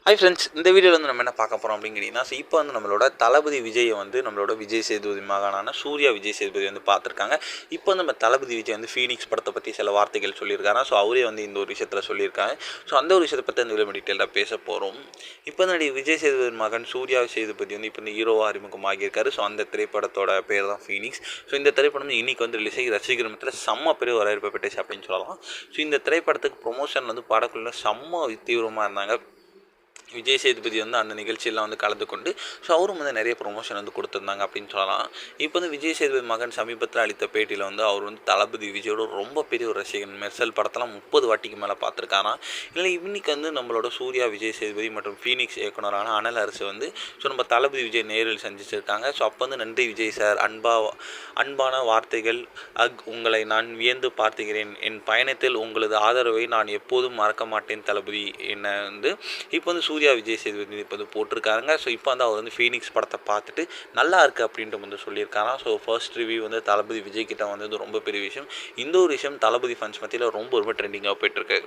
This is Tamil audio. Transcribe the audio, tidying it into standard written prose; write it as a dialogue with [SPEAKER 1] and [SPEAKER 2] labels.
[SPEAKER 1] ஹாய் ஃப்ரெண்ட்ஸ், இந்த வீடியோவில் வந்து நம்ம என்ன பார்க்க போகிறோம் அப்படின்னு கேட்டிங்கன்னா, இப்போ வந்து நம்மளோட தளபதி விஜயை வந்து நம்மளோட விஜய் சேதுபதி மகனான சூர்யா விஜய் சேதுபதி வந்து பார்த்துருக்காங்க. இப்போ நம்ம தளபதி விஜய் வந்து ஃபீனிக்ஸ் படத்தை பற்றி சில வார்த்தைகள் சொல்லியிருக்காங்க. ஸோ அவரே வந்து இந்த ஒரு விஷயத்தில் சொல்லியிருக்காங்க. ஸோ அந்த ஒரு விஷயத்தை பற்றி அந்த வீடியோ டீட்டெயிலாக பேச போகிறோம். இப்போ நடிகை விஜய் சேதுபதி மகன் சூர்யா சேதுபதி வந்து இப்போ இந்த ஹீரோவாக அறிமுகமாகியிருக்காரு. ஸோ அந்த திரைப்படத்தோட பேர் தான் ஃபீனிக்ஸ். ஸோ இந்த திரைப்படம் வந்து இன்றைக்கி வந்து ரிலீஸ் ஆகி ரசிகர் மத்தியில் செம்ம பெரிய வரவேற்பு பெற்றுச்சு அப்படின்னு சொல்லலாம். ஸோ இந்த திரைப்படத்துக்கு ப்ரொமோஷன் வந்து படக்குள்ள செம்ம தீவிரமாக இருந்தாங்க. விஜய் சேதுபதி வந்து அந்த நிகழ்ச்சியெல்லாம் வந்து கலந்து கொண்டு ஸோ அவரும் வந்து நிறைய ப்ரொமோஷன் வந்து கொடுத்துருந்தாங்க அப்படின்னு சொல்லலாம். இப்போ வந்து விஜய் சேதுபதி மகன் சமீபத்தில் அளித்த பேட்டியில் வந்து அவர் வந்து தளபதி விஜயோட ரொம்ப பெரிய ஒரு ரசிகன். மெர்சல் படத்தெல்லாம் 30 வாட்டிக்கு மேலே பார்த்துருக்காராம். இல்லை இன்னைக்கு வந்து நம்மளோட சூர்யா விஜய் சேதுபதி மற்றும் ஃபீனிக்ஸ் இயக்குனரான அனல் அரசு வந்து ஸோ நம்ம தளபதி விஜய் நேரில் சந்திச்சிருக்காங்க. ஸோ அப்போ வந்து நன்றி விஜய் சார், அன்பான வார்த்தைகள், உங்களை நான் வியந்து பார்த்துக்கிறேன். என் பயணத்தில் உங்களது ஆதரவை நான் எப்போதும் மறக்க மாட்டேன் தளபதி. என்ன வந்து இப்போ வந்து சூர்யா விஜய் சேதுபதி இப்போ வந்து போட்டிருக்காங்க. ஸோ இப்போ வந்து அவர் வந்து ஃபீனிக்ஸ் படத்தை பார்த்துட்டு நல்லா இருக்குது அப்படின்ட்டு வந்து சொல்லியிருக்காராம். ஸோ ஃபர்ஸ்ட் ரிவ்யூ வந்து தளபதி விஜய் கிட்ட வந்தது ரொம்ப பெரிய விஷயம். இந்த ஒரு விஷயம் தளபதி ஃபன்ஸ் மத்தியில் ரொம்ப ட்ரெண்டிங்காக போயிட்டுருக்கு.